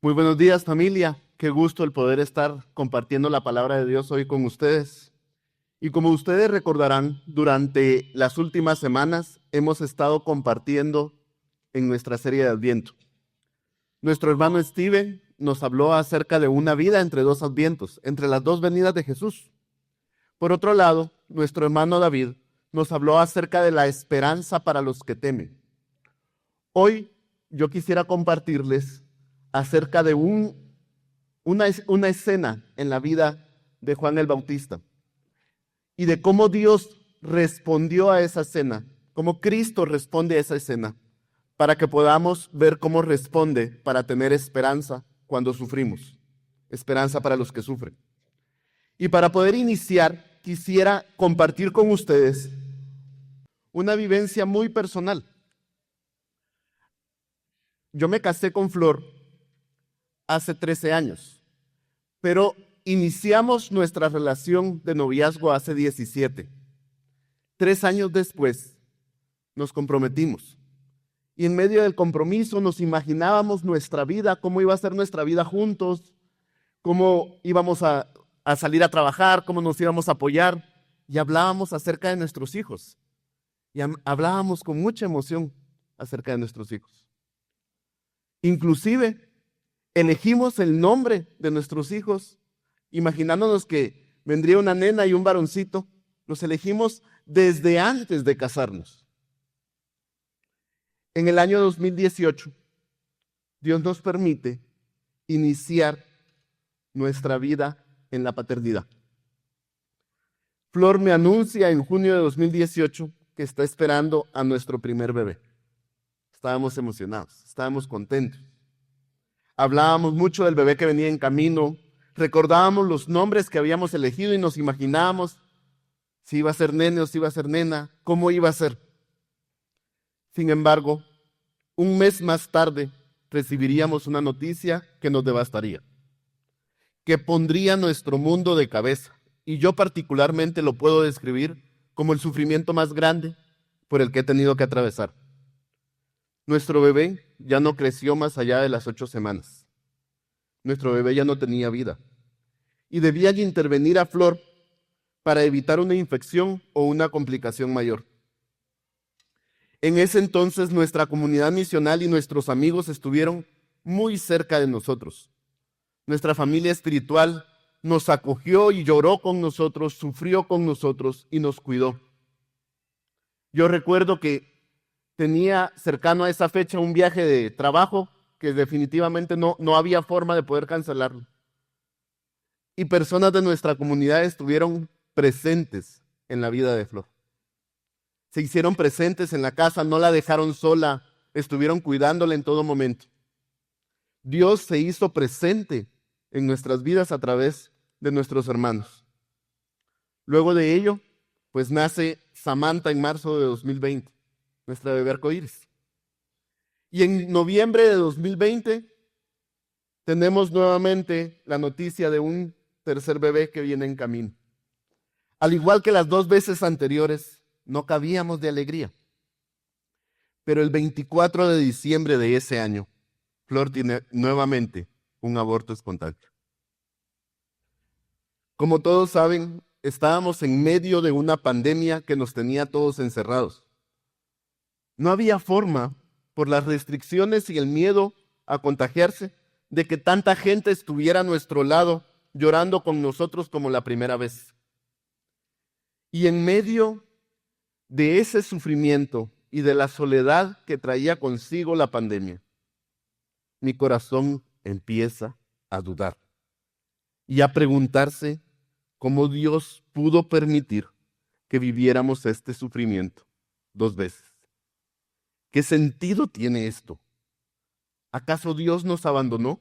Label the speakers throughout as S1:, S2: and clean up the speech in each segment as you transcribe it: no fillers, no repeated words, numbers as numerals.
S1: Muy buenos días, familia. Qué gusto el poder estar compartiendo la palabra de Dios hoy con ustedes. Y como ustedes recordarán, durante las últimas semanas hemos estado compartiendo en nuestra serie de Adviento. Nuestro hermano Steven nos habló acerca de una vida entre dos Advientos, entre las dos venidas de Jesús. Por otro lado, nuestro hermano David nos habló acerca de la esperanza para los que temen. Hoy yo quisiera compartirles acerca de una escena en la vida de Juan el Bautista y de cómo Dios respondió a esa escena, cómo Cristo responde a esa escena, para que podamos ver cómo responde para tener esperanza cuando sufrimos, esperanza para los que sufren. Y para poder iniciar, quisiera compartir con ustedes una vivencia muy personal. Yo me casé con Flor hace 13 años, pero iniciamos nuestra relación de noviazgo hace 17. 3 años después nos comprometimos y en medio del compromiso nos imaginábamos nuestra vida, cómo iba a ser nuestra vida juntos, cómo íbamos a salir a trabajar, cómo nos íbamos a apoyar, y hablábamos acerca de nuestros hijos y hablábamos con mucha emoción acerca de nuestros hijos. Inclusive elegimos el nombre de nuestros hijos, imaginándonos que vendría una nena y un varoncito. Los elegimos desde antes de casarnos. En el año 2018, Dios nos permite iniciar nuestra vida en la paternidad. Flor me anuncia en junio de 2018 que está esperando a nuestro primer bebé. Estábamos emocionados, estábamos contentos. Hablábamos mucho del bebé que venía en camino, recordábamos los nombres que habíamos elegido y nos imaginábamos si iba a ser nene o si iba a ser nena, cómo iba a ser. Sin embargo, un mes más tarde recibiríamos una noticia que nos devastaría, que pondría nuestro mundo de cabeza, y yo particularmente lo puedo describir como el sufrimiento más grande por el que he tenido que atravesar. Nuestro bebé ya no creció más allá de las 8 semanas. Nuestro bebé ya no tenía vida. Y debían intervenir a Flor para evitar una infección o una complicación mayor. En ese entonces nuestra comunidad misional y nuestros amigos estuvieron muy cerca de nosotros. Nuestra familia espiritual nos acogió y lloró con nosotros, sufrió con nosotros y nos cuidó. Yo recuerdo que tenía cercano a esa fecha un viaje de trabajo que definitivamente no había forma de poder cancelarlo. Y personas de nuestra comunidad estuvieron presentes en la vida de Flor. Se hicieron presentes en la casa, no la dejaron sola, estuvieron cuidándola en todo momento. Dios se hizo presente en nuestras vidas a través de nuestros hermanos. Luego de ello, pues nace Samantha en marzo de 2020. Nuestra bebé arcoíris. Y en noviembre de 2020 tenemos nuevamente la noticia de un tercer bebé que viene en camino. Al igual que las 2 veces anteriores, no cabíamos de alegría. Pero el 24 de diciembre de ese año, Flor tiene nuevamente un aborto espontáneo. Como todos saben, estábamos en medio de una pandemia que nos tenía todos encerrados. No había forma, por las restricciones y el miedo a contagiarse, de que tanta gente estuviera a nuestro lado llorando con nosotros como la primera vez. Y en medio de ese sufrimiento y de la soledad que traía consigo la pandemia, mi corazón empieza a dudar y a preguntarse cómo Dios pudo permitir que viviéramos este sufrimiento 2 veces. ¿Qué sentido tiene esto? ¿Acaso Dios nos abandonó?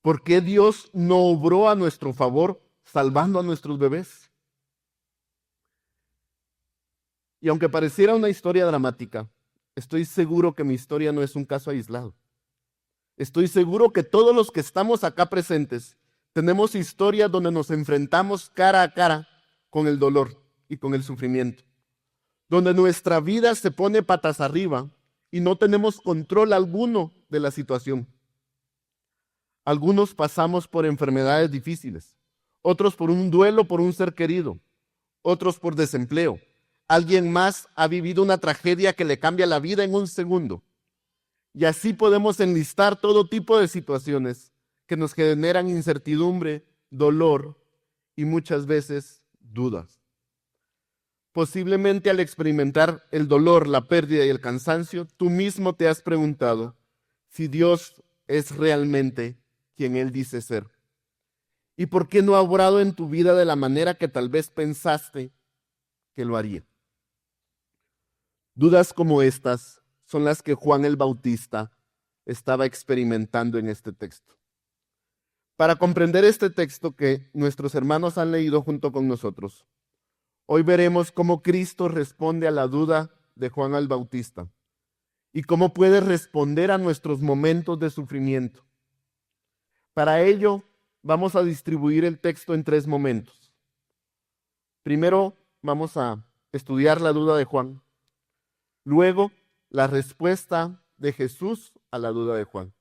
S1: ¿Por qué Dios no obró a nuestro favor salvando a nuestros bebés? Y aunque pareciera una historia dramática, estoy seguro que mi historia no es un caso aislado. Estoy seguro que todos los que estamos acá presentes tenemos historias donde nos enfrentamos cara a cara con el dolor y con el sufrimiento, donde nuestra vida se pone patas arriba y no tenemos control alguno de la situación. Algunos pasamos por enfermedades difíciles, otros por un duelo por un ser querido, otros por desempleo. Alguien más ha vivido una tragedia que le cambia la vida en un segundo. Y así podemos enlistar todo tipo de situaciones que nos generan incertidumbre, dolor y muchas veces dudas. Posiblemente al experimentar el dolor, la pérdida y el cansancio, tú mismo te has preguntado si Dios es realmente quien Él dice ser. ¿Y por qué no ha obrado en tu vida de la manera que tal vez pensaste que lo haría? Dudas como estas son las que Juan el Bautista estaba experimentando en este texto. Para comprender este texto que nuestros hermanos han leído junto con nosotros, hoy veremos cómo Cristo responde a la duda de Juan el Bautista y cómo puede responder a nuestros momentos de sufrimiento. Para ello, vamos a distribuir el texto en 3 momentos. Primero, vamos a estudiar la duda de Juan. Luego, la respuesta de Jesús a la duda de Juan.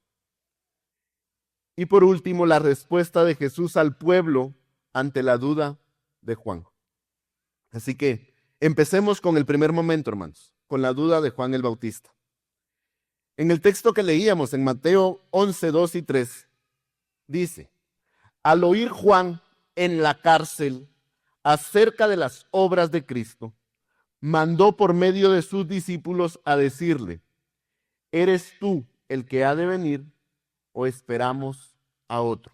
S1: Y por último, la respuesta de Jesús al pueblo ante la duda de Juan. Así que empecemos con el primer momento, hermanos, con la duda de Juan el Bautista. En el texto que leíamos en Mateo 11, 2 y 3, dice: al oír Juan en la cárcel acerca de las obras de Cristo, mandó por medio de sus discípulos a decirle: ¿eres tú el que ha de venir o esperamos a otro?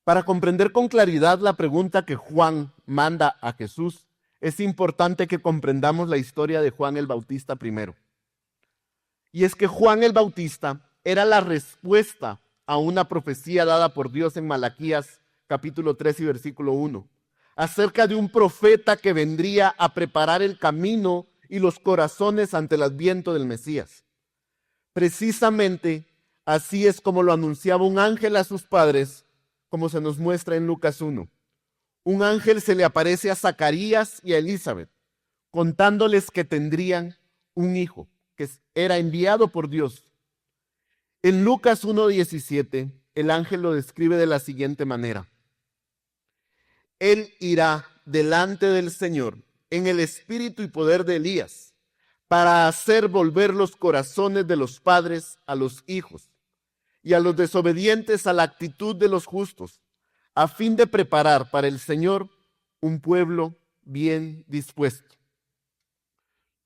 S1: Para comprender con claridad la pregunta que Juan manda a Jesús, es importante que comprendamos la historia de Juan el Bautista primero. Y es que Juan el Bautista era la respuesta a una profecía dada por Dios en Malaquías capítulo 3 y versículo 1, acerca de un profeta que vendría a preparar el camino y los corazones ante el adviento del Mesías. Precisamente así es como lo anunciaba un ángel a sus padres, como se nos muestra en Lucas 1. Un ángel se le aparece a Zacarías y a Elizabeth, contándoles que tendrían un hijo, que era enviado por Dios. En Lucas 1:17, el ángel lo describe de la siguiente manera: Él irá delante del Señor en el espíritu y poder de Elías, para hacer volver los corazones de los padres a los hijos y a los desobedientes a la actitud de los justos, a fin de preparar para el Señor un pueblo bien dispuesto.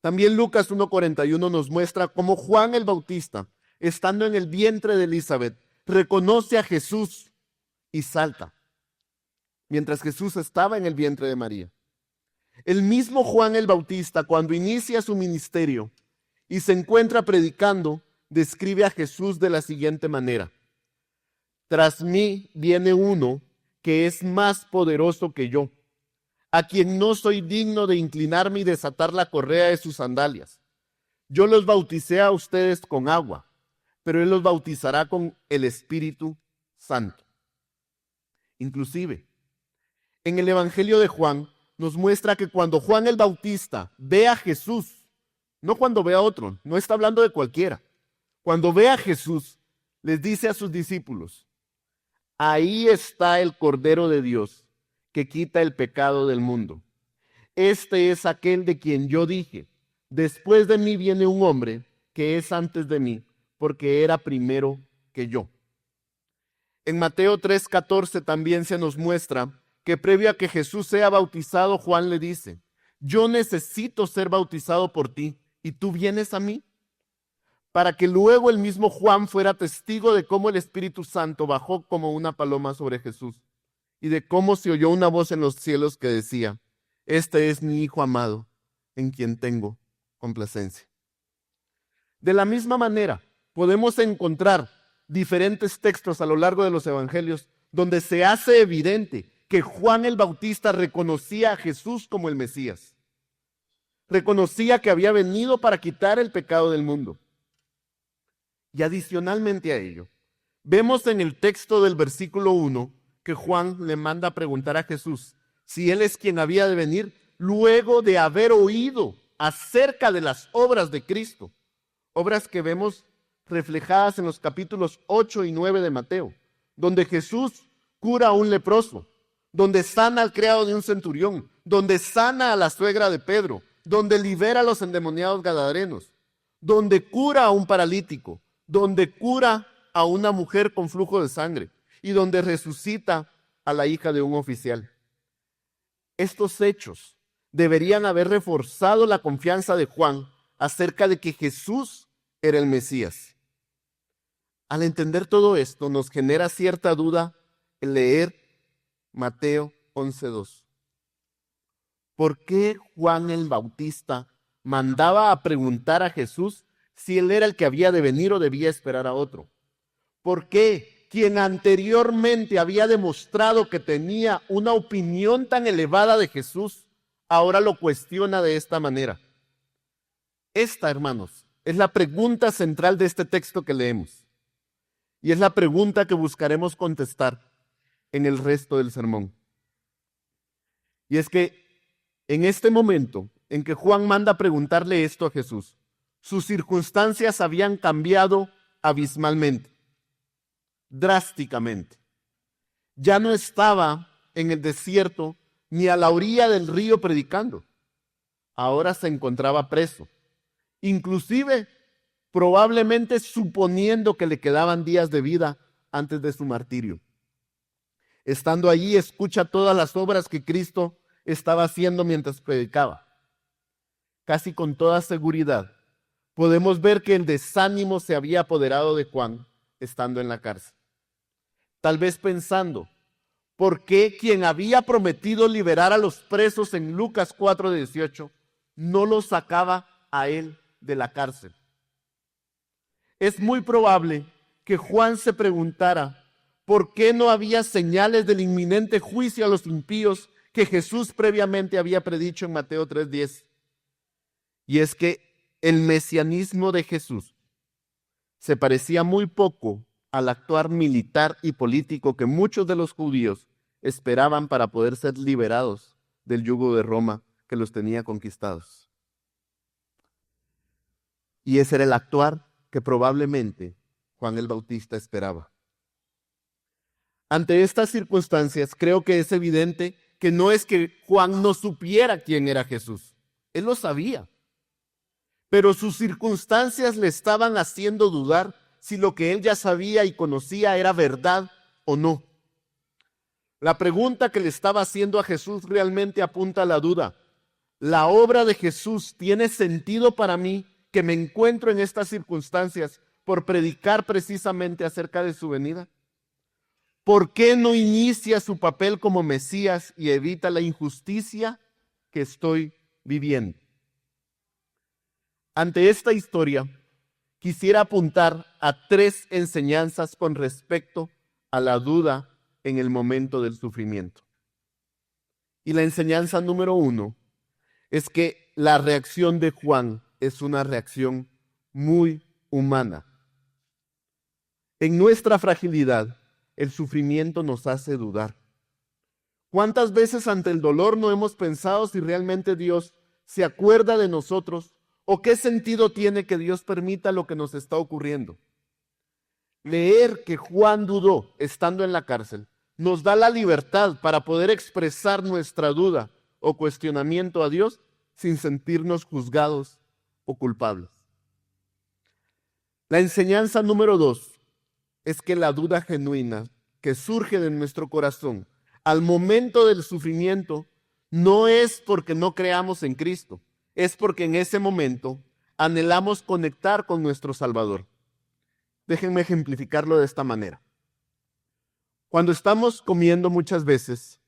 S1: También Lucas 1:41 nos muestra cómo Juan el Bautista, estando en el vientre de Elizabeth, reconoce a Jesús y salta, mientras Jesús estaba en el vientre de María. El mismo Juan el Bautista, cuando inicia su ministerio y se encuentra predicando, describe a Jesús de la siguiente manera: tras mí viene uno que es más poderoso que yo, a quien no soy digno de inclinarme y desatar la correa de sus sandalias. Yo los bauticé a ustedes con agua, pero Él los bautizará con el Espíritu Santo. Inclusive, en el Evangelio de Juan nos muestra que cuando Juan el Bautista ve a Jesús, no cuando ve a otro, no está hablando de cualquiera, cuando ve a Jesús, les dice a sus discípulos: ahí está el Cordero de Dios que quita el pecado del mundo. Este es aquel de quien yo dije: después de mí viene un hombre que es antes de mí, porque era primero que yo. En Mateo 3:14 también se nos muestra que previo a que Jesús sea bautizado, Juan le dice: yo necesito ser bautizado por ti, ¿y tú vienes a mí? Para que luego el mismo Juan fuera testigo de cómo el Espíritu Santo bajó como una paloma sobre Jesús y de cómo se oyó una voz en los cielos que decía: este es mi Hijo amado, en quien tengo complacencia. De la misma manera, podemos encontrar diferentes textos a lo largo de los evangelios donde se hace evidente que Juan el Bautista reconocía a Jesús como el Mesías. Reconocía que había venido para quitar el pecado del mundo. Y adicionalmente a ello, vemos en el texto del versículo 1 que Juan le manda a preguntar a Jesús si Él es quien había de venir luego de haber oído acerca de las obras de Cristo. Obras que vemos reflejadas en los capítulos 8 y 9 de Mateo, donde Jesús cura a un leproso, donde sana al criado de un centurión, donde sana a la suegra de Pedro, donde libera a los endemoniados gadarenos, donde cura a un paralítico, donde cura a una mujer con flujo de sangre y donde resucita a la hija de un oficial. Estos hechos deberían haber reforzado la confianza de Juan acerca de que Jesús era el Mesías. Al entender todo esto, nos genera cierta duda el leer Mateo 11:2. ¿Por qué Juan el Bautista mandaba a preguntar a Jesús si él era el que había de venir o debía esperar a otro? ¿Por qué quien anteriormente había demostrado que tenía una opinión tan elevada de Jesús, ahora lo cuestiona de esta manera? Esta, hermanos, es la pregunta central de este texto que leemos. Y es la pregunta que buscaremos contestar en el resto del sermón. Y es que en este momento en que Juan manda preguntarle esto a Jesús, sus circunstancias habían cambiado abismalmente, drásticamente. Ya no estaba en el desierto ni a la orilla del río predicando. Ahora se encontraba preso. Inclusive, probablemente suponiendo que le quedaban días de vida antes de su martirio. Estando allí, escucha todas las obras que Cristo estaba haciendo mientras predicaba. Casi con toda seguridad, podemos ver que el desánimo se había apoderado de Juan estando en la cárcel. Tal vez pensando, ¿por qué quien había prometido liberar a los presos en Lucas 4:18 no los sacaba a él de la cárcel? Es muy probable que Juan se preguntara por qué no había señales del inminente juicio a los impíos que Jesús previamente había predicho en Mateo 3:10. Y es que el mesianismo de Jesús se parecía muy poco al actuar militar y político que muchos de los judíos esperaban para poder ser liberados del yugo de Roma que los tenía conquistados. Y ese era el actuar que probablemente Juan el Bautista esperaba. Ante estas circunstancias, creo que es evidente que no es que Juan no supiera quién era Jesús. Él lo sabía. Pero sus circunstancias le estaban haciendo dudar si lo que él ya sabía y conocía era verdad o no. La pregunta que le estaba haciendo a Jesús realmente apunta a la duda. ¿La obra de Jesús tiene sentido para mí que me encuentro en estas circunstancias por predicar precisamente acerca de su venida? ¿Por qué no inicia su papel como Mesías y evita la injusticia que estoy viviendo? Ante esta historia, quisiera apuntar a 3 enseñanzas con respecto a la duda en el momento del sufrimiento. Y la enseñanza número 1 es que la reacción de Juan es una reacción muy humana. En nuestra fragilidad, el sufrimiento nos hace dudar. ¿Cuántas veces ante el dolor no hemos pensado si realmente Dios se acuerda de nosotros o qué sentido tiene que Dios permita lo que nos está ocurriendo? Leer que Juan dudó estando en la cárcel nos da la libertad para poder expresar nuestra duda o cuestionamiento a Dios sin sentirnos juzgados o culpables. La enseñanza número 2 es que la duda genuina que surge de nuestro corazón al momento del sufrimiento no es porque no creamos en Cristo, es porque en ese momento anhelamos conectar con nuestro Salvador. Déjenme ejemplificarlo de esta manera. Cuando estamos comiendo muchas veces,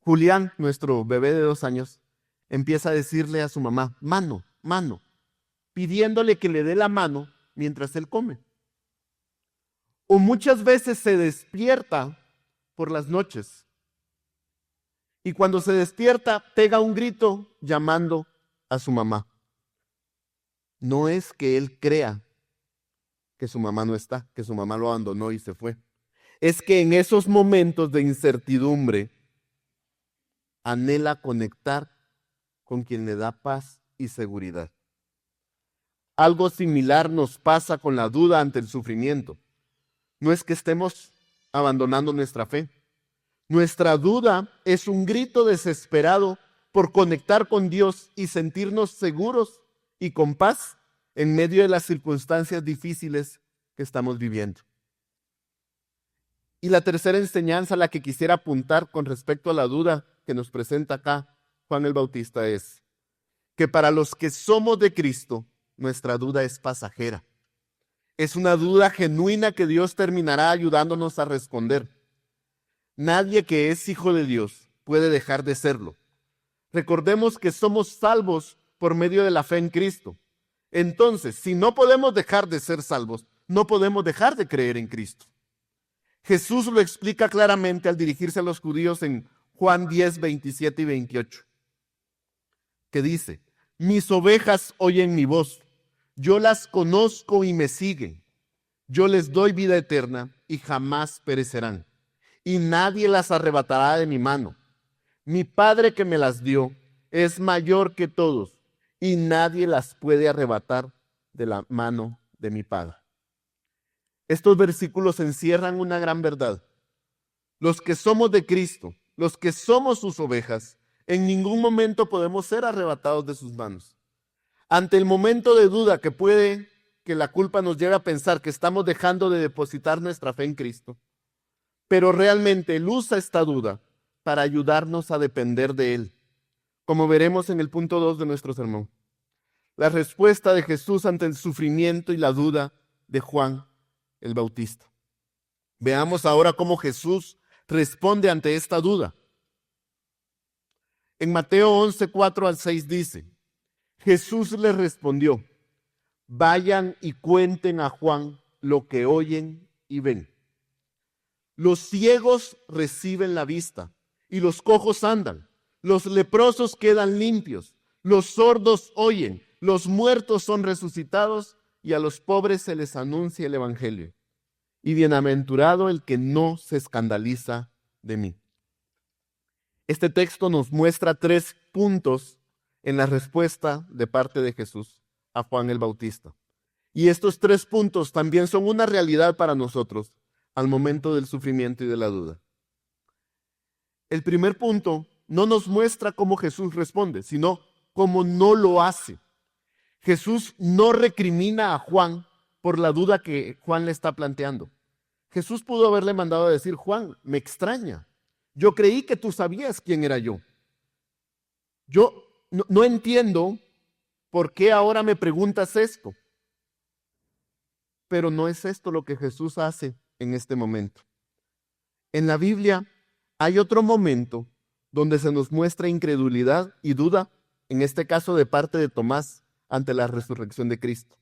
S1: Julián, nuestro bebé de 2 años, empieza a decirle a su mamá, mano, mano, pidiéndole que le dé la mano mientras él come. O muchas veces se despierta por las noches y cuando se despierta pega un grito llamando a su mamá. No es que él crea que su mamá no está, que su mamá lo abandonó y se fue. Es que en esos momentos de incertidumbre anhela conectar con quien le da paz y seguridad. algo similar nos pasa con la duda ante el sufrimiento. No es que estemos abandonando nuestra fe. Nuestra duda es un grito desesperado por conectar con Dios y sentirnos seguros y con paz en medio de las circunstancias difíciles que estamos viviendo. Y la tercera enseñanza a la que quisiera apuntar con respecto a la duda que nos presenta acá Juan el Bautista es que para los que somos de Cristo, nuestra duda es pasajera. Es una duda genuina que Dios terminará ayudándonos a responder. Nadie que es hijo de Dios puede dejar de serlo. Recordemos que somos salvos por medio de la fe en Cristo. Entonces, si no podemos dejar de ser salvos, no podemos dejar de creer en Cristo. Jesús lo explica claramente al dirigirse a los judíos en Juan 10, 27 y 28, que dice: mis ovejas oyen mi voz, yo las conozco y me siguen. Yo les doy vida eterna y jamás perecerán, y nadie las arrebatará de mi mano. Mi Padre que me las dio es mayor que todos, y nadie las puede arrebatar de la mano de mi Padre. Estos versículos encierran una gran verdad. Los que somos de Cristo, los que somos sus ovejas, en ningún momento podemos ser arrebatados de sus manos. Ante el momento de duda que puede que la culpa nos lleve a pensar que estamos dejando de depositar nuestra fe en Cristo, pero realmente Él usa esta duda para ayudarnos a depender de Él, como veremos en el punto 2 de nuestro sermón. La respuesta de Jesús ante el sufrimiento y la duda de Juan el Bautista. Veamos ahora cómo Jesús responde ante esta duda. En Mateo 11, 4 al 6 dice: Jesús les respondió: vayan y cuenten a Juan lo que oyen y ven. Los ciegos reciben la vista y los cojos andan, los leprosos quedan limpios, los sordos oyen, los muertos son resucitados y a los pobres se les anuncia el evangelio. Y bienaventurado el que no se escandaliza de mí. Este texto nos muestra 3 puntos en la respuesta de parte de Jesús a Juan el Bautista. Y estos 3 puntos también son una realidad para nosotros al momento del sufrimiento y de la duda. El primer punto no nos muestra cómo Jesús responde, sino cómo no lo hace. Jesús no recrimina a Juan por la duda que Juan le está planteando. Jesús pudo haberle mandado a decir: Juan, me extraña. Yo creí que tú sabías quién era yo. Yo no entiendo por qué ahora me preguntas esto. Pero no es esto lo que Jesús hace en este momento. En la Biblia hay otro momento donde se nos muestra incredulidad y duda, en este caso de parte de Tomás, ante la resurrección de Cristo.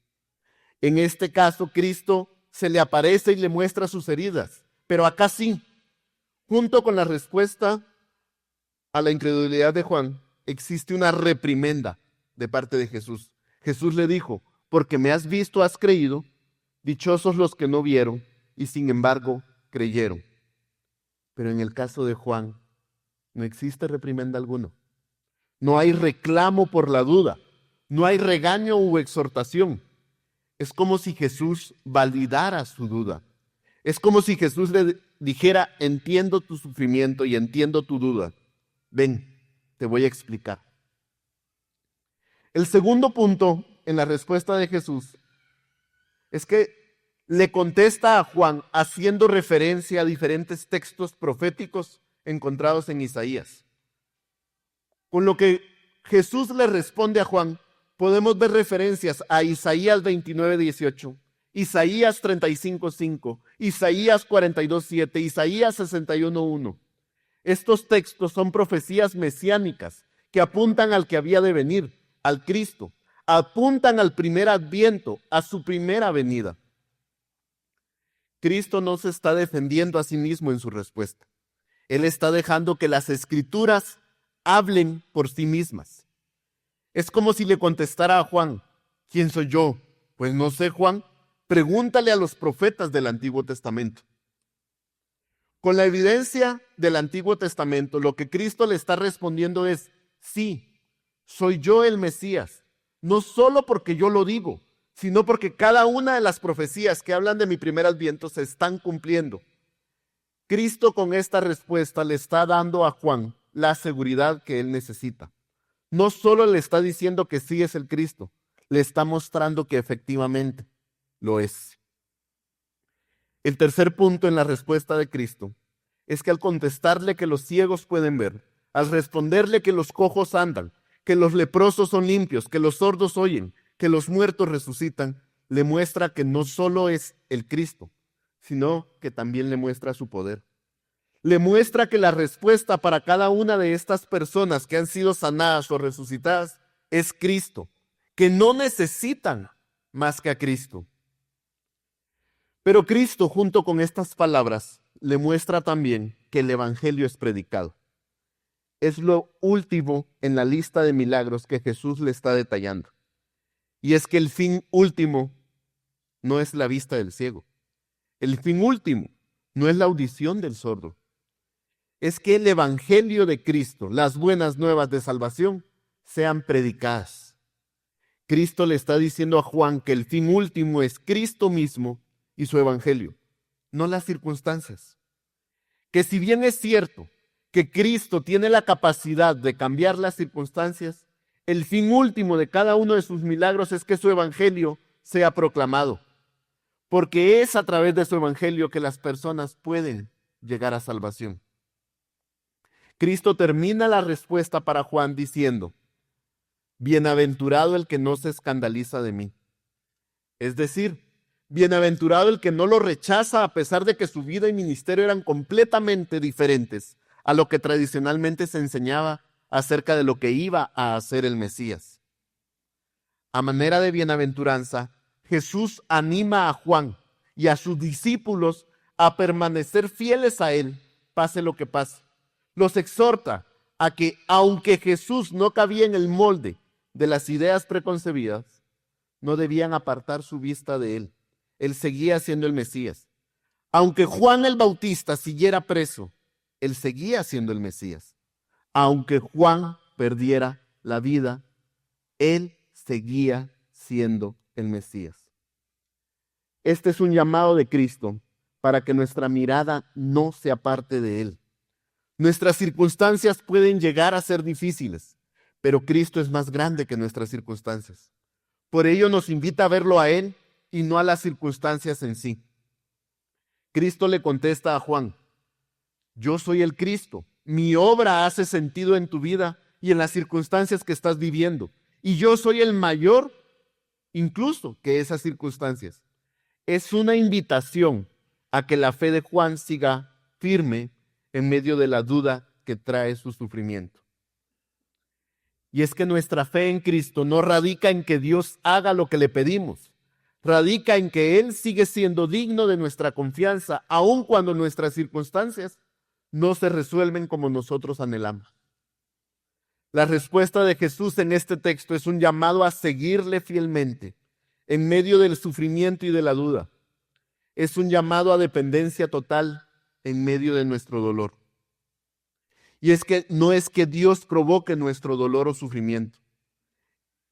S1: En este caso, Cristo se le aparece y le muestra sus heridas, pero acá sí, junto con la respuesta a la incredulidad de Juan, existe una reprimenda de parte de Jesús. Jesús le dijo: porque me has visto, has creído, dichosos los que no vieron y sin embargo creyeron. Pero en el caso de Juan, no existe reprimenda alguna. No hay reclamo por la duda, no hay regaño u exhortación. Es como si Jesús validara su duda. Es como si Jesús le dijera: entiendo tu sufrimiento y entiendo tu duda. Ven, te voy a explicar. El segundo punto en la respuesta de Jesús es que le contesta a Juan haciendo referencia a diferentes textos proféticos encontrados en Isaías. Con lo que Jesús le responde a Juan, podemos ver referencias a Isaías 29, 18, Isaías 35, 5, Isaías 42, 7, Isaías 61, 1. Estos textos son profecías mesiánicas que apuntan al que había de venir, al Cristo, apuntan al primer adviento, a su primera venida. Cristo no se está defendiendo a sí mismo en su respuesta. Él está dejando que las Escrituras hablen por sí mismas. Es como si le contestara a Juan: ¿quién soy yo? Pues no sé, Juan. Pregúntale a los profetas del Antiguo Testamento. Con la evidencia del Antiguo Testamento, lo que Cristo le está respondiendo es: sí, soy yo el Mesías. No solo porque yo lo digo, sino porque cada una de las profecías que hablan de mi primer adviento se están cumpliendo. Cristo con esta respuesta le está dando a Juan la seguridad que él necesita. No solo le está diciendo que sí es el Cristo, le está mostrando que efectivamente lo es. El tercer punto en la respuesta de Cristo es que al contestarle que los ciegos pueden ver, al responderle que los cojos andan, que los leprosos son limpios, que los sordos oyen, que los muertos resucitan, le muestra que no solo es el Cristo, sino que también le muestra su poder. Le muestra que la respuesta para cada una de estas personas que han sido sanadas o resucitadas es Cristo, que no necesitan más que a Cristo. Pero Cristo, junto con estas palabras, le muestra también que el Evangelio es predicado. Es lo último en la lista de milagros que Jesús le está detallando. Y es que el fin último no es la vista del ciego. El fin último no es la audición del sordo. Es que el Evangelio de Cristo, las buenas nuevas de salvación, sean predicadas. Cristo le está diciendo a Juan que el fin último es Cristo mismo y su Evangelio, no las circunstancias. Que si bien es cierto que Cristo tiene la capacidad de cambiar las circunstancias, el fin último de cada uno de sus milagros es que su Evangelio sea proclamado, porque es a través de su Evangelio que las personas pueden llegar a salvación. Cristo termina la respuesta para Juan diciendo: bienaventurado el que no se escandaliza de mí. Es decir, bienaventurado el que no lo rechaza a pesar de que su vida y ministerio eran completamente diferentes a lo que tradicionalmente se enseñaba acerca de lo que iba a hacer el Mesías. A manera de bienaventuranza, Jesús anima a Juan y a sus discípulos a permanecer fieles a él, pase lo que pase. Los exhorta a que, aunque Jesús no cabía en el molde de las ideas preconcebidas, no debían apartar su vista de él. Él seguía siendo el Mesías. Aunque Juan el Bautista siguiera preso, él seguía siendo el Mesías. Aunque Juan perdiera la vida, él seguía siendo el Mesías. Este es un llamado de Cristo para que nuestra mirada no se aparte de él. Nuestras circunstancias pueden llegar a ser difíciles, pero Cristo es más grande que nuestras circunstancias. Por ello nos invita a verlo a él y no a las circunstancias en sí. Cristo le contesta a Juan: yo soy el Cristo, mi obra hace sentido en tu vida y en las circunstancias que estás viviendo, y yo soy el mayor incluso que esas circunstancias. Es una invitación a que la fe de Juan siga firme en medio de la duda que trae su sufrimiento. Y es que nuestra fe en Cristo no radica en que Dios haga lo que le pedimos, radica en que Él sigue siendo digno de nuestra confianza, aun cuando nuestras circunstancias no se resuelven como nosotros anhelamos. La respuesta de Jesús en este texto es un llamado a seguirle fielmente en medio del sufrimiento y de la duda. Es un llamado a dependencia total en medio de nuestro dolor. Y es que no es que Dios provoque nuestro dolor o sufrimiento.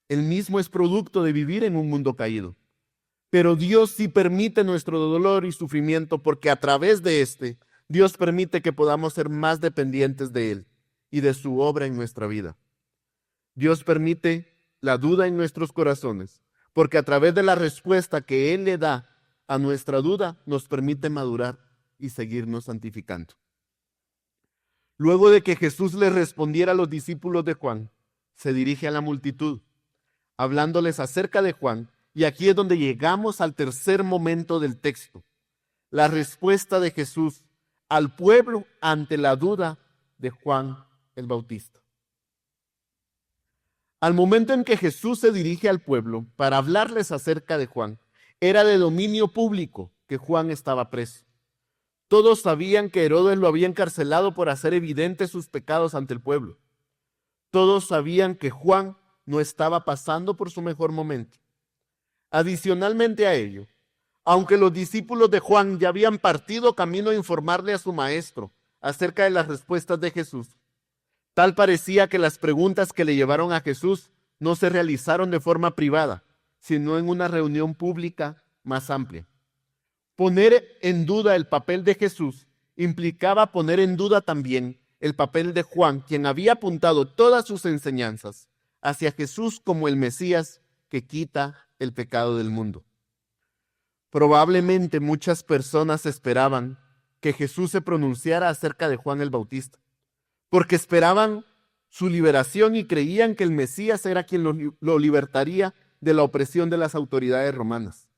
S1: Él mismo es producto de vivir en un mundo caído. Pero Dios sí permite nuestro dolor y sufrimiento porque a través de este, Dios permite que podamos ser más dependientes de Él y de su obra en nuestra vida. Dios permite la duda en nuestros corazones porque a través de la respuesta que Él le da a nuestra duda nos permite madurar y seguirnos santificando. Luego de que Jesús le respondiera a los discípulos de Juan, se dirige a la multitud, hablándoles acerca de Juan, y aquí es donde llegamos al tercer momento del texto, la respuesta de Jesús al pueblo ante la duda de Juan el Bautista. Al momento en que Jesús se dirige al pueblo para hablarles acerca de Juan, era de dominio público que Juan estaba preso. Todos sabían que Herodes lo había encarcelado por hacer evidentes sus pecados ante el pueblo. Todos sabían que Juan no estaba pasando por su mejor momento. Adicionalmente a ello, aunque los discípulos de Juan ya habían partido camino a informarle a su maestro acerca de las respuestas de Jesús, tal parecía que las preguntas que le llevaron a Jesús no se realizaron de forma privada, sino en una reunión pública más amplia. Poner en duda el papel de Jesús implicaba poner en duda también el papel de Juan, quien había apuntado todas sus enseñanzas hacia Jesús como el Mesías que quita el pecado del mundo. Probablemente muchas personas esperaban que Jesús se pronunciara acerca de Juan el Bautista, porque esperaban su liberación y creían que el Mesías era quien lo libertaría de la opresión de las autoridades romanas.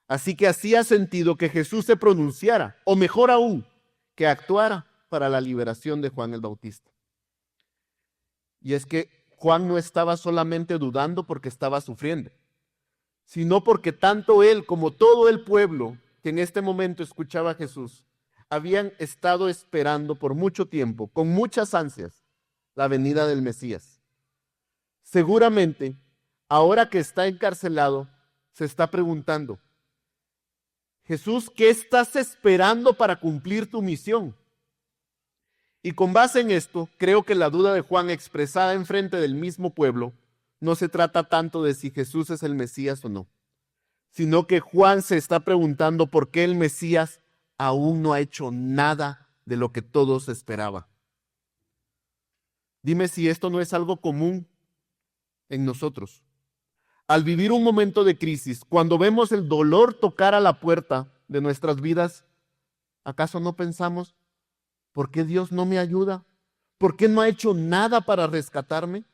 S1: Así que hacía sentido que Jesús se pronunciara, o mejor aún, que actuara para la liberación de Juan el Bautista. Y es que Juan no estaba solamente dudando porque estaba sufriendo, sino porque tanto él como todo el pueblo que en este momento escuchaba a Jesús habían estado esperando por mucho tiempo, con muchas ansias, la venida del Mesías. Seguramente, ahora que está encarcelado, se está preguntando: Jesús, ¿qué estás esperando para cumplir tu misión? Y con base en esto, creo que la duda de Juan expresada en frente del mismo pueblo no se trata tanto de si Jesús es el Mesías o no, sino que Juan se está preguntando por qué el Mesías aún no ha hecho nada de lo que todos esperaban. Dime si esto no es algo común en nosotros. Al vivir un momento de crisis, cuando vemos el dolor tocar a la puerta de nuestras vidas, ¿acaso no pensamos: ¿por qué Dios no me ayuda? ¿Por qué no ha hecho nada para rescatarme?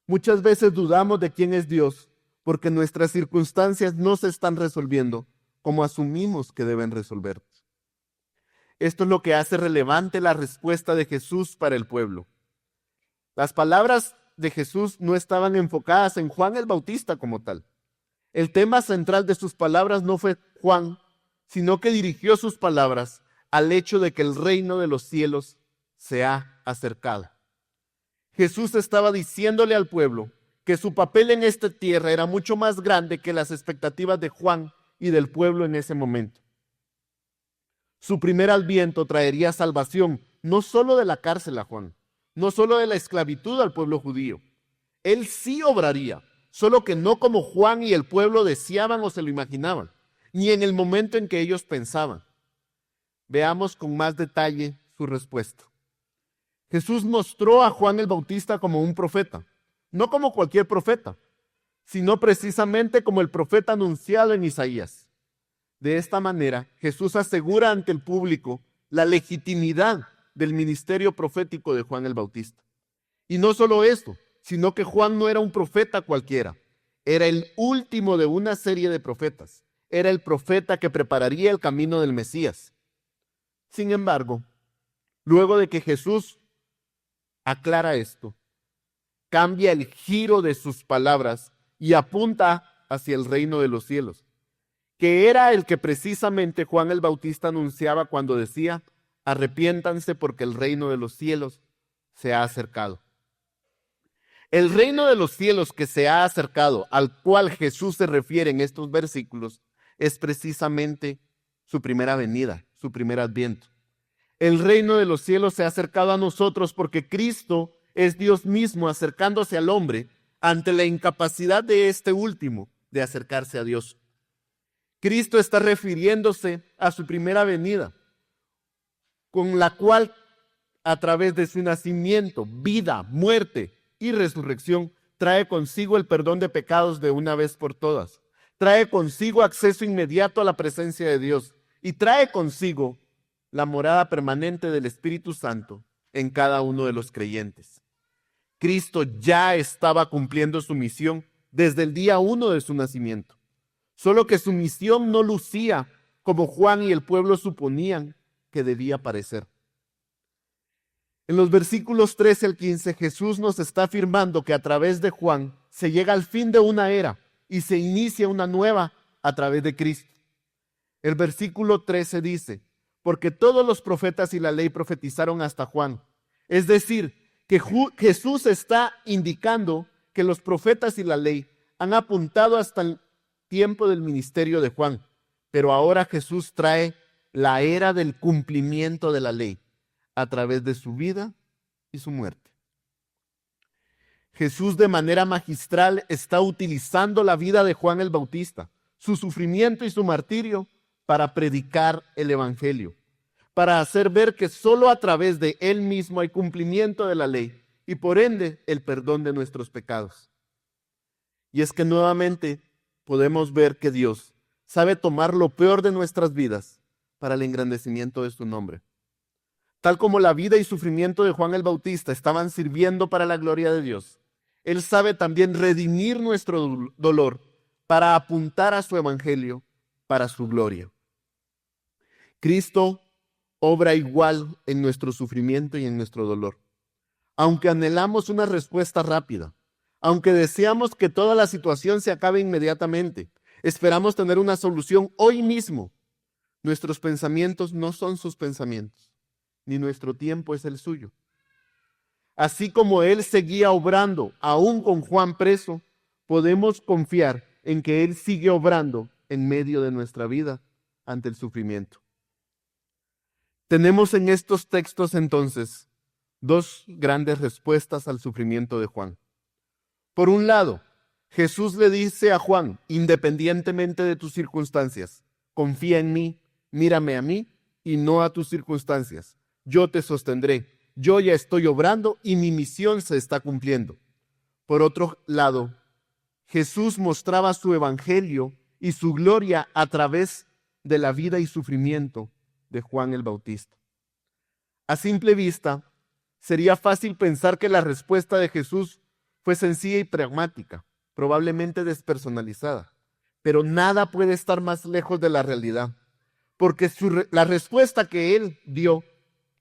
S1: Muchas veces dudamos de quién es Dios porque nuestras circunstancias no se están resolviendo como asumimos que deben resolverse. Esto es lo que hace relevante la respuesta de Jesús para el pueblo. Las palabras de Jesús no estaban enfocadas en Juan el Bautista como tal. El tema central de sus palabras no fue Juan, sino que dirigió sus palabras al hecho de que el reino de los cielos se ha acercado. Jesús estaba diciéndole al pueblo que su papel en esta tierra era mucho más grande que las expectativas de Juan y del pueblo en ese momento. Su primer adviento traería salvación, no solo de la cárcel a Juan, no solo de la esclavitud al pueblo judío. Él sí obraría, solo que no como Juan y el pueblo deseaban o se lo imaginaban, ni en el momento en que ellos pensaban. Veamos con más detalle su respuesta. Jesús mostró a Juan el Bautista como un profeta, no como cualquier profeta, sino precisamente como el profeta anunciado en Isaías. De esta manera, Jesús asegura ante el público la legitimidad del ministerio profético de Juan el Bautista. Y no solo esto, sino que Juan no era un profeta cualquiera, era el último de una serie de profetas, era el profeta que prepararía el camino del Mesías. Sin embargo, luego de que Jesús aclara esto, cambia el giro de sus palabras y apunta hacia el reino de los cielos, que era el que precisamente Juan el Bautista anunciaba cuando decía: arrepiéntanse porque el reino de los cielos se ha acercado. El reino de los cielos que se ha acercado, al cual Jesús se refiere en estos versículos, es precisamente su primera venida, su primer adviento. El reino de los cielos se ha acercado a nosotros porque Cristo es Dios mismo acercándose al hombre ante la incapacidad de este último de acercarse a Dios. Cristo está refiriéndose a su primera venida, con la cual, a través de su nacimiento, vida, muerte y resurrección, trae consigo el perdón de pecados de una vez por todas. Trae consigo acceso inmediato a la presencia de Dios y trae consigo la morada permanente del Espíritu Santo en cada uno de los creyentes. Cristo ya estaba cumpliendo su misión desde el día 1 de su nacimiento, solo que su misión no lucía como Juan y el pueblo suponían que debía parecer. En los versículos 13 al 15, Jesús nos está afirmando que a través de Juan se llega al fin de una era y se inicia una nueva a través de Cristo. El versículo 13 dice: porque todos los profetas y la ley profetizaron hasta Juan. Es decir, que Jesús está indicando que los profetas y la ley han apuntado hasta el tiempo del ministerio de Juan, pero ahora Jesús trae la era del cumplimiento de la ley a través de su vida y su muerte. Jesús de manera magistral está utilizando la vida de Juan el Bautista, su sufrimiento y su martirio para predicar el Evangelio, para hacer ver que solo a través de él mismo hay cumplimiento de la ley y por ende el perdón de nuestros pecados. Y es que nuevamente podemos ver que Dios sabe tomar lo peor de nuestras vidas para el engrandecimiento de su nombre. Tal como la vida y sufrimiento de Juan el Bautista estaban sirviendo para la gloria de Dios, Él sabe también redimir nuestro dolor para apuntar a su evangelio para su gloria. Cristo obra igual en nuestro sufrimiento y en nuestro dolor. Aunque anhelamos una respuesta rápida, aunque deseamos que toda la situación se acabe inmediatamente, esperamos tener una solución hoy mismo, nuestros pensamientos no son sus pensamientos, ni nuestro tiempo es el suyo. Así como Él seguía obrando, aún con Juan preso, podemos confiar en que Él sigue obrando en medio de nuestra vida ante el sufrimiento. Tenemos en estos textos entonces dos grandes respuestas al sufrimiento de Juan. Por un lado, Jesús le dice a Juan, independientemente de tus circunstancias, confía en mí, mírame a mí y no a tus circunstancias. Yo te sostendré, yo ya estoy obrando y mi misión se está cumpliendo. Por otro lado, Jesús mostraba su evangelio y su gloria a través de la vida y sufrimiento de Juan el Bautista. A simple vista, sería fácil pensar que la respuesta de Jesús fue sencilla y pragmática, probablemente despersonalizada, pero nada puede estar más lejos de la realidad, porque la respuesta que él dio,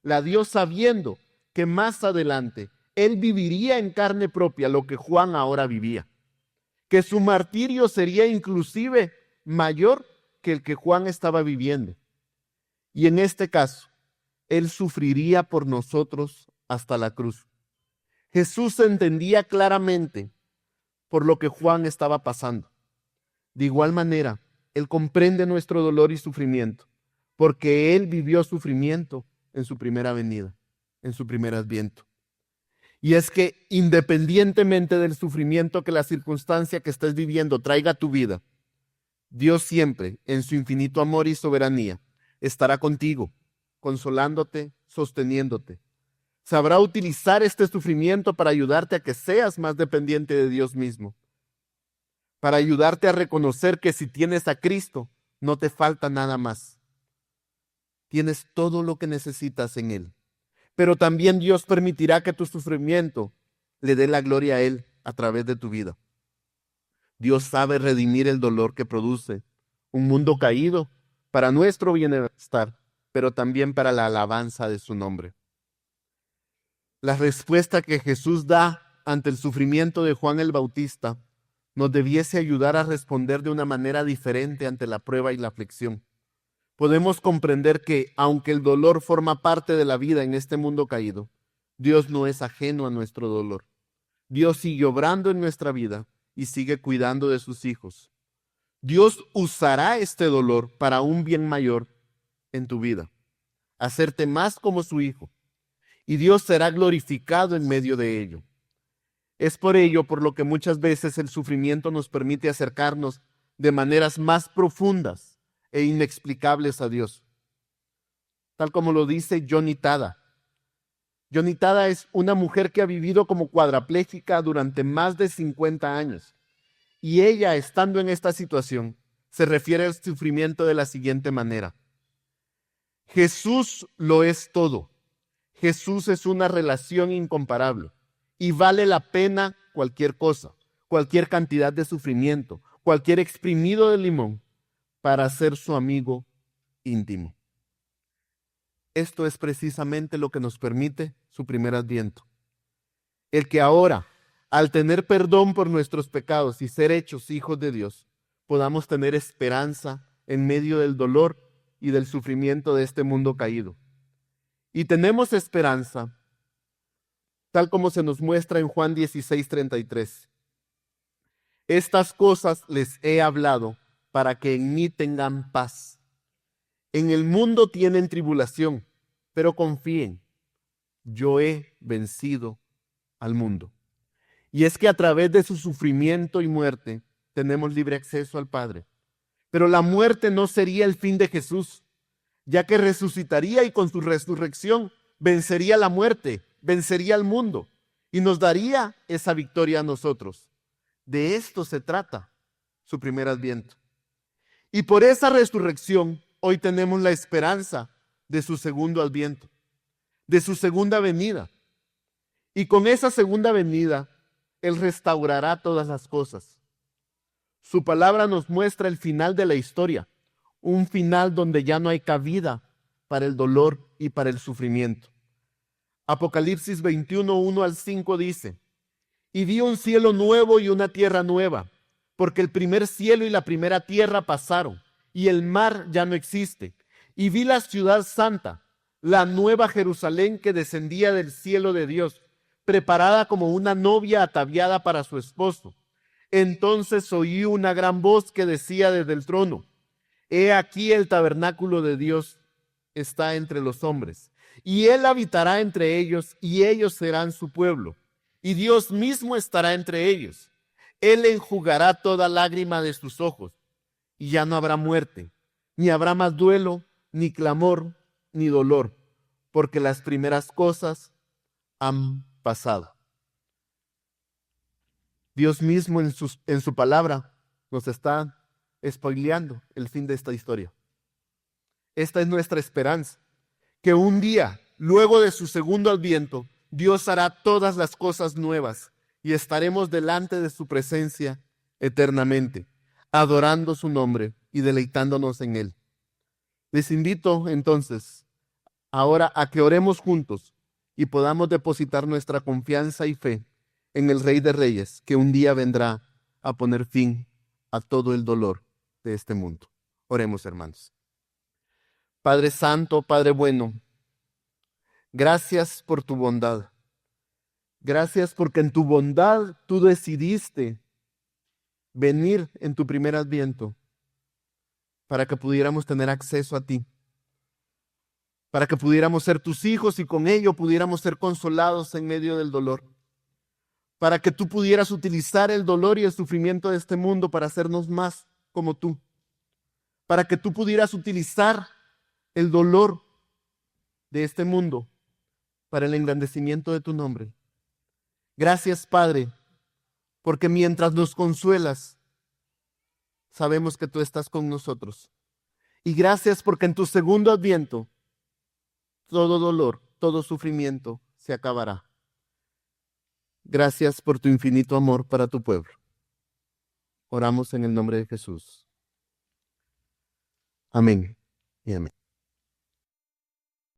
S1: la dio sabiendo que más adelante él viviría en carne propia lo que Juan ahora vivía, que su martirio sería inclusive mayor que el que Juan estaba viviendo. Y en este caso, él sufriría por nosotros hasta la cruz. Jesús entendía claramente por lo que Juan estaba pasando. De igual manera, Él comprende nuestro dolor y sufrimiento, porque Él vivió sufrimiento en su primera venida, en su primer adviento. Y es que independientemente del sufrimiento que la circunstancia que estés viviendo traiga a tu vida, Dios siempre, en su infinito amor y soberanía, estará contigo, consolándote, sosteniéndote. Sabrá utilizar este sufrimiento para ayudarte a que seas más dependiente de Dios mismo, para ayudarte a reconocer que si tienes a Cristo, no te falta nada más. Tienes todo lo que necesitas en Él. Pero también Dios permitirá que tu sufrimiento le dé la gloria a Él a través de tu vida. Dios sabe redimir el dolor que produce un mundo caído para nuestro bienestar, pero también para la alabanza de su nombre. La respuesta que Jesús da ante el sufrimiento de Juan el Bautista nos debiese ayudar a responder de una manera diferente ante la prueba y la aflicción. Podemos comprender que, aunque el dolor forma parte de la vida en este mundo caído, Dios no es ajeno a nuestro dolor. Dios sigue obrando en nuestra vida y sigue cuidando de sus hijos. Dios usará este dolor para un bien mayor en tu vida, hacerte más como su hijo, y Dios será glorificado en medio de ello. Es por ello por lo que muchas veces el sufrimiento nos permite acercarnos de maneras más profundas e inexplicables a Dios. Tal como lo dice Joni Tada. Joni Tada es una mujer que ha vivido como cuadraplégica durante más de 50 años. Y ella, estando en esta situación, se refiere al sufrimiento de la siguiente manera. Jesús lo es todo. Jesús es una relación incomparable y vale la pena cualquier cosa, cualquier cantidad de sufrimiento, cualquier exprimido de limón para ser su amigo íntimo. Esto es precisamente lo que nos permite su primer adviento. El que ahora, al tener perdón por nuestros pecados y ser hechos hijos de Dios, podamos tener esperanza en medio del dolor y del sufrimiento de este mundo caído. Y tenemos esperanza, tal como se nos muestra en Juan 16:33. Estas cosas les he hablado para que en mí tengan paz. En el mundo tienen tribulación, pero confíen, yo he vencido al mundo. Y es que a través de su sufrimiento y muerte tenemos libre acceso al Padre. Pero la muerte no sería el fin de Jesús, ya que resucitaría y con su resurrección vencería la muerte, vencería al mundo y nos daría esa victoria a nosotros. De esto se trata su primer adviento. Y por esa resurrección hoy tenemos la esperanza de su segundo adviento, de su segunda venida. Y con esa segunda venida, Él restaurará todas las cosas. Su palabra nos muestra el final de la historia, un final donde ya no hay cabida para el dolor y para el sufrimiento. Apocalipsis 21, 1 al 5 dice: y vi un cielo nuevo y una tierra nueva, porque el primer cielo y la primera tierra pasaron, y el mar ya no existe. Y vi la ciudad santa, la nueva Jerusalén que descendía del cielo de Dios, preparada como una novia ataviada para su esposo. Entonces oí una gran voz que decía desde el trono: he aquí el tabernáculo de Dios está entre los hombres, y Él habitará entre ellos, y ellos serán su pueblo, y Dios mismo estará entre ellos. Él enjugará toda lágrima de sus ojos, y ya no habrá muerte, ni habrá más duelo, ni clamor, ni dolor, porque las primeras cosas han pasado. Dios mismo en su palabra nos está spoileando el fin de esta historia. Esta es nuestra esperanza, que un día, luego de su segundo adviento, Dios hará todas las cosas nuevas y estaremos delante de su presencia eternamente, adorando su nombre y deleitándonos en él. Les invito entonces ahora a que oremos juntos y podamos depositar nuestra confianza y fe en el Rey de Reyes, que un día vendrá a poner fin a todo el dolor de este mundo. Oremos, hermanos. Padre Santo, Padre bueno, gracias por tu bondad. Gracias porque en tu bondad tú decidiste venir en tu primer adviento para que pudiéramos tener acceso a ti, para que pudiéramos ser tus hijos y con ello pudiéramos ser consolados en medio del dolor, para que tú pudieras utilizar el dolor y el sufrimiento de este mundo para hacernos más como tú, para que tú pudieras utilizar el dolor de este mundo para el engrandecimiento de tu nombre. Gracias, Padre, porque mientras nos consuelas, sabemos que tú estás con nosotros. Y gracias porque en tu segundo adviento, todo dolor, todo sufrimiento se acabará. Gracias por tu infinito amor para tu pueblo. Oramos en el nombre de Jesús. Amén y amén.